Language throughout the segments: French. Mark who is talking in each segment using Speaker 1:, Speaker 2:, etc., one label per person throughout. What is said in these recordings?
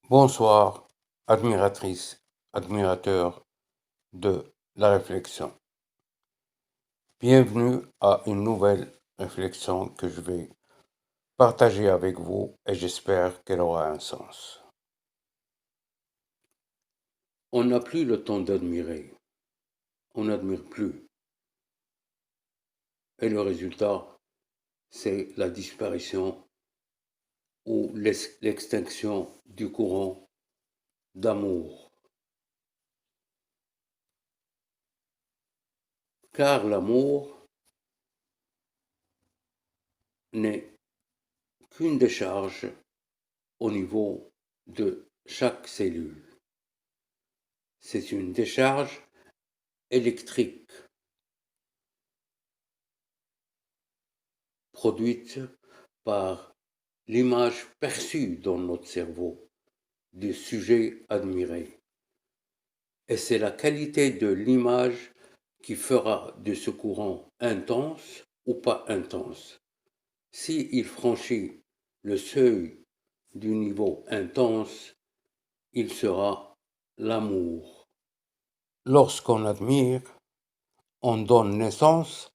Speaker 1: Bonsoir, admiratrice, admirateur de la réflexion. Bienvenue à une nouvelle réflexion que je vais partager avec vous et j'espère qu'elle aura un sens. On n'a plus le temps d'admirer. On n'admire plus. Et le résultat, c'est la disparition ou l'extinction du courant d'amour. Car l'amour n'est qu'une décharge au niveau de chaque cellule. C'est une décharge électrique produite par l'image perçue dans notre cerveau du sujet admiré. Et c'est la qualité de l'image qui fera de ce courant intense ou pas intense. S'il franchit le seuil du niveau intense, il sera l'amour. Lorsqu'on admire, on donne naissance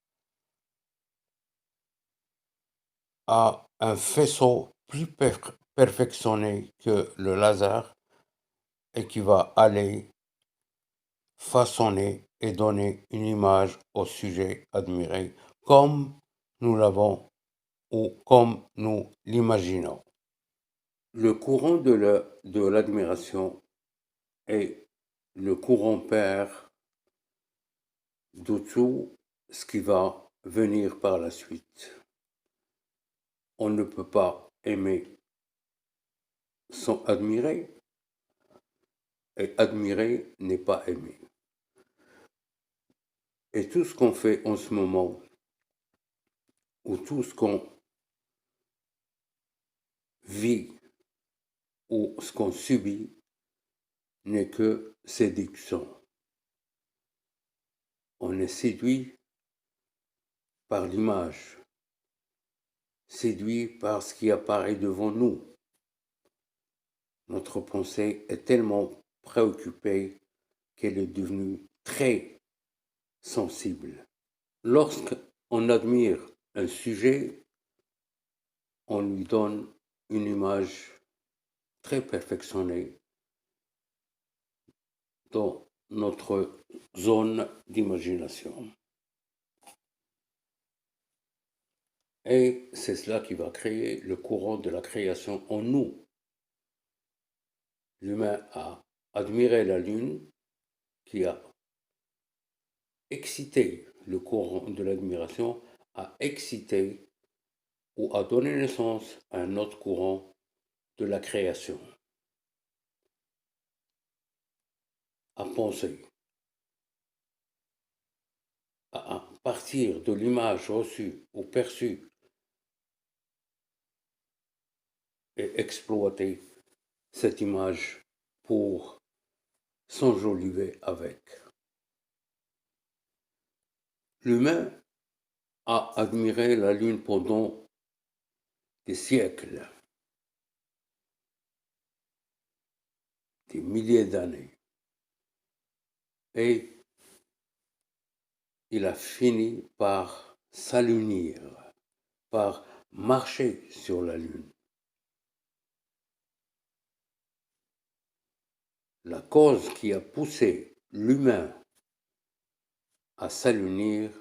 Speaker 1: à un faisceau plus perfectionné que le laser et qui va aller façonner et donner une image au sujet admiré comme nous l'avons ou comme nous l'imaginons. Le courant de l'admiration est le courant père de tout ce qui va venir par la suite. On ne peut pas aimer sans admirer, et admirer n'est pas aimer. Et tout ce qu'on fait en ce moment, ou tout ce qu'on vit, ou ce qu'on subit, n'est que séduction. On est séduit par l'image, séduit par ce qui apparaît devant nous. Notre pensée est tellement préoccupée qu'elle est devenue très sensible. Lorsqu'on admire un sujet, on lui donne une image très perfectionnée dans notre zone d'imagination. Et c'est cela qui va créer le courant de la création en nous. L'humain a admiré la Lune, qui a excité le courant de l'admiration, a excité ou a donné naissance à un autre courant de la création. À penser, à partir de l'image reçue ou perçue et exploiter cette image pour s'enjoliver avec. L'humain a admiré la Lune pendant des siècles, des milliers d'années. Et il a fini par s'alunir, par marcher sur la Lune. La cause qui a poussé l'humain à s'alunir,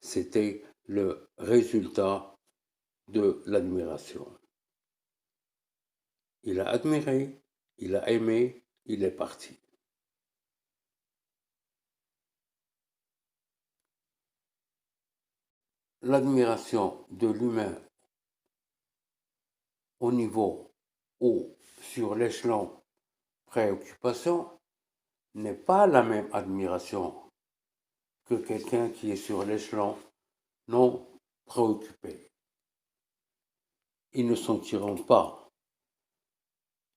Speaker 1: c'était le résultat de l'admiration. Il a admiré, il a aimé, il est parti. L'admiration de l'humain au niveau ou sur l'échelon préoccupation n'est pas la même admiration que quelqu'un qui est sur l'échelon non préoccupé. Ils ne sentiront pas,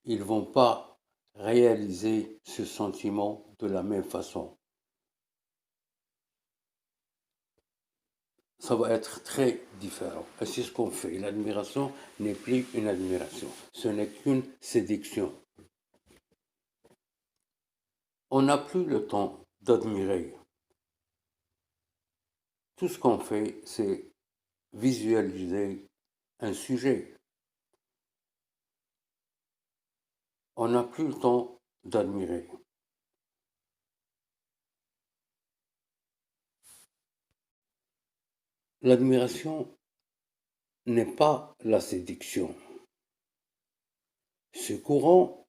Speaker 1: ils ne vont pas réaliser ce sentiment de la même façon. ça va être très différent. Et c'est ce qu'on fait. L'admiration n'est plus une admiration. Ce n'est qu'une séduction. On n'a plus le temps d'admirer. Tout ce qu'on fait, c'est visualiser un sujet. On n'a plus le temps d'admirer. L'admiration n'est pas la séduction. Ce courant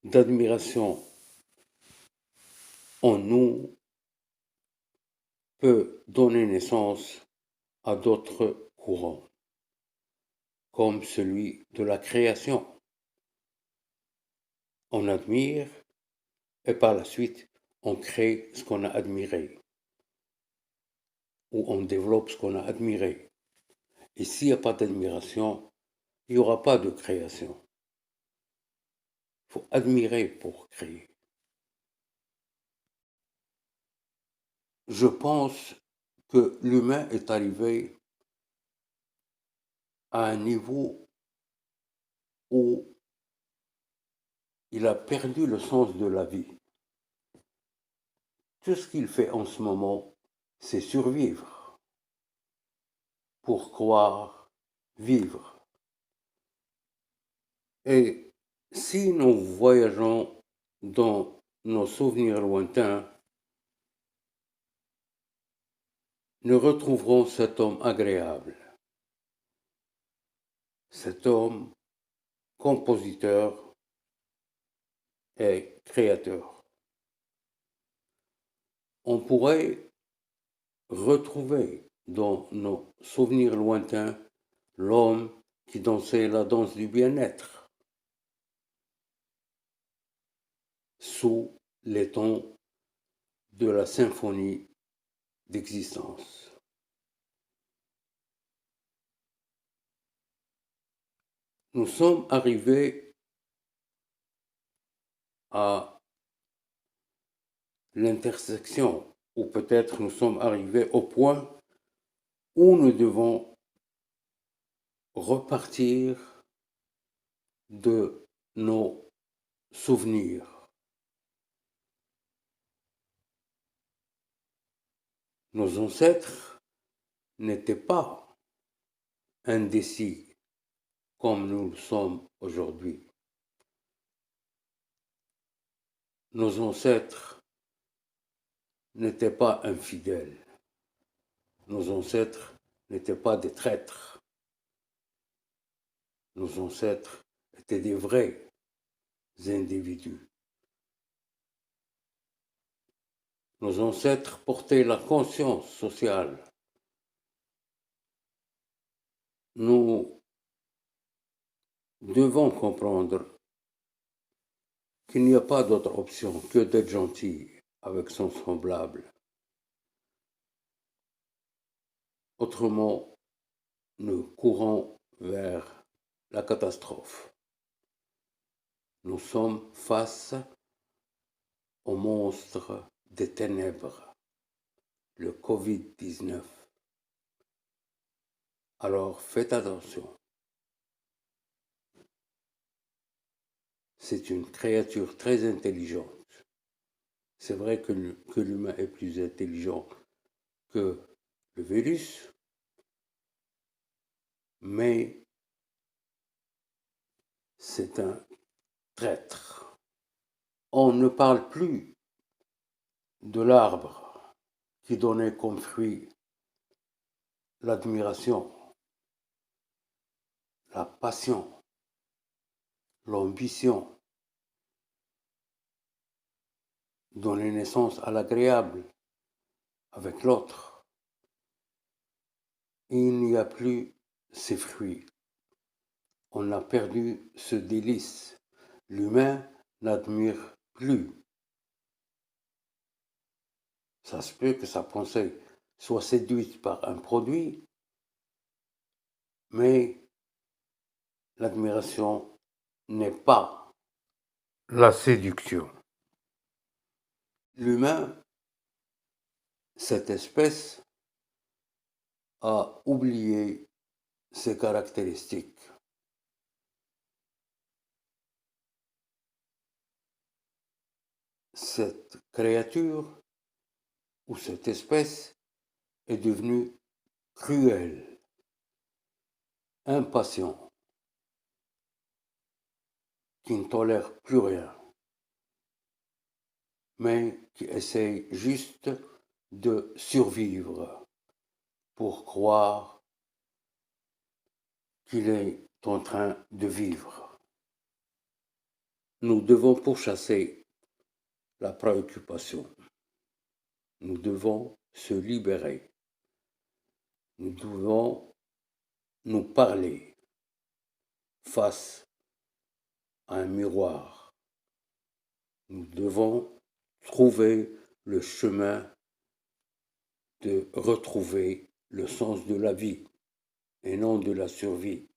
Speaker 1: d'admiration en nous peut donner naissance à d'autres courants, comme celui de la création. On admire et par la suite, on crée ce qu'on a admiré ou on développe ce qu'on a admiré. Et s'il n'y a pas d'admiration, il n'y aura pas de création. Il faut admirer pour créer. Je pense que l'humain est arrivé à un niveau où il a perdu le sens de la vie. Tout ce qu'il fait en ce moment, c'est survivre pour croire vivre. Et si nous voyageons dans nos souvenirs lointains, nous retrouverons cet homme agréable, cet homme compositeur et créateur. On pourrait retrouver dans nos souvenirs lointains l'homme qui dansait la danse du bien-être sous les tons de la symphonie d'existence. Nous sommes arrivés à l'intersection, ou peut-être nous sommes arrivés au point où nous devons repartir de nos souvenirs. Nos ancêtres n'étaient pas indécis comme nous le sommes aujourd'hui. Nos ancêtres n'étaient pas infidèles. Nos ancêtres n'étaient pas des traîtres. Nos ancêtres étaient des vrais individus. Nos ancêtres portaient la conscience sociale. Nous devons comprendre qu'il n'y a pas d'autre option que d'être gentil avec son semblable. Autrement, nous courons vers la catastrophe. Nous sommes face au monstre des ténèbres, le Covid-19. Alors faites attention. C'est une créature très intelligente. C'est vrai que l'humain est plus intelligent que le virus, mais c'est un traître. On ne parle plus de l'arbre qui donnait comme fruit l'admiration, la passion, l'ambition, donner naissance à l'agréable avec l'autre. Il n'y a plus ces fruits. On a perdu ce délice. L'humain n'admire plus. Ça se peut que sa pensée soit séduite par un produit, mais l'admiration n'est pas la séduction. L'humain, cette espèce, à oublier ses caractéristiques. Cette créature ou cette espèce est devenue cruelle, impatient, qui ne tolère plus rien, mais qui essaye juste de survivre pour croire qu'il est en train de vivre. Nous devons pourchasser la préoccupation. Nous devons se libérer. Nous devons nous parler face à un miroir. Nous devons trouver le chemin de retrouver le sens de la vie et non de la survie.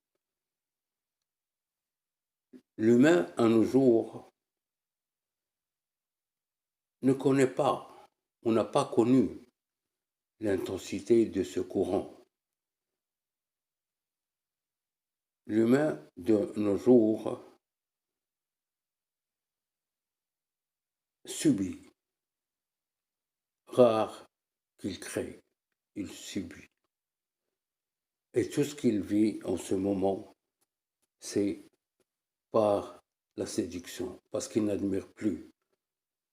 Speaker 1: L'humain, à nos jours, ne connaît pas, on n'a pas connu l'intensité de ce courant. L'humain de nos jours subit. Rare qu'il crée, il subit. Et tout ce qu'il vit en ce moment, c'est par la séduction, parce qu'il n'admire plus.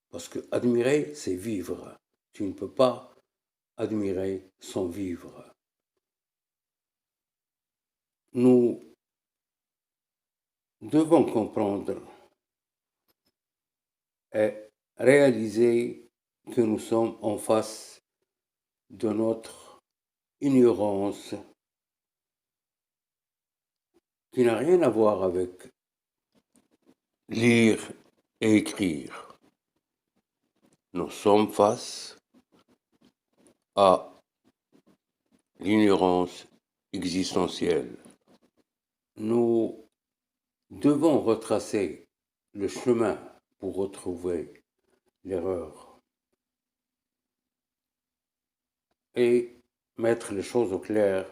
Speaker 1: Parce que admirer, c'est vivre. Tu ne peux pas admirer sans vivre. Nous devons comprendre et réaliser que nous sommes en face de notre ignorance qui n'a rien à voir avec lire et écrire. Nous sommes face à l'ignorance existentielle. Nous devons retracer le chemin pour retrouver l'erreur et mettre les choses au clair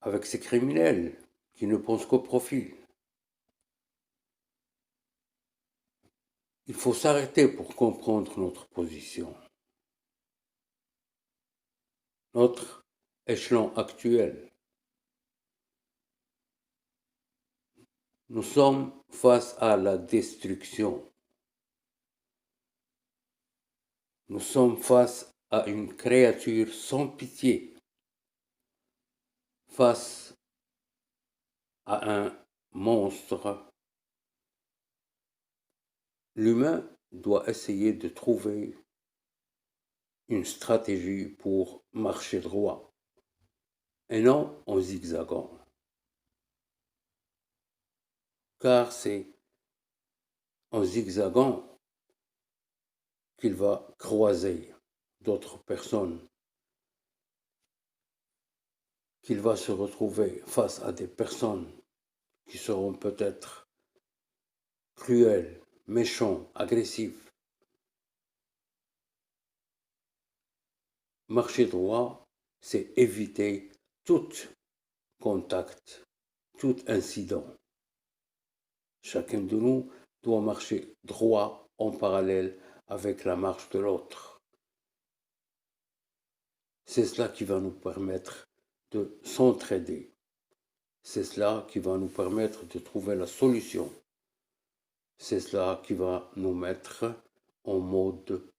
Speaker 1: avec ces criminels qui ne pensent qu'au profit. Il faut s'arrêter pour comprendre notre position, notre échelon actuel. Nous sommes face à la destruction. Nous sommes face à une créature sans pitié, face à un monstre. L'humain doit essayer de trouver une stratégie pour marcher droit et non en zigzagant. Car c'est en zigzagant qu'il va croiser d'autres personnes, qu'il va se retrouver face à des personnes qui seront peut-être cruels, méchants, agressifs. Marcher droit, c'est éviter tout contact, tout incident. Chacun de nous doit marcher droit en parallèle avec la marche de l'autre. C'est cela qui va nous permettre de s'entraider. C'est cela qui va nous permettre de trouver la solution. C'est cela qui va nous mettre en mode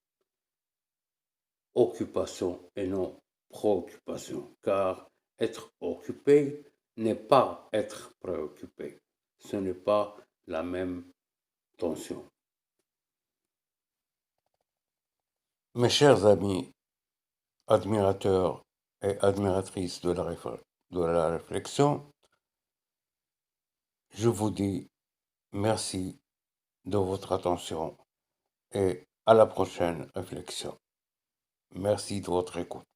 Speaker 1: occupation et non préoccupation. Car être occupé n'est pas être préoccupé. Ce n'est pas la même tension. Mes chers amis, admirateurs et admiratrices de la réflexion, je vous dis merci de votre attention et à la prochaine réflexion. Merci de votre écoute.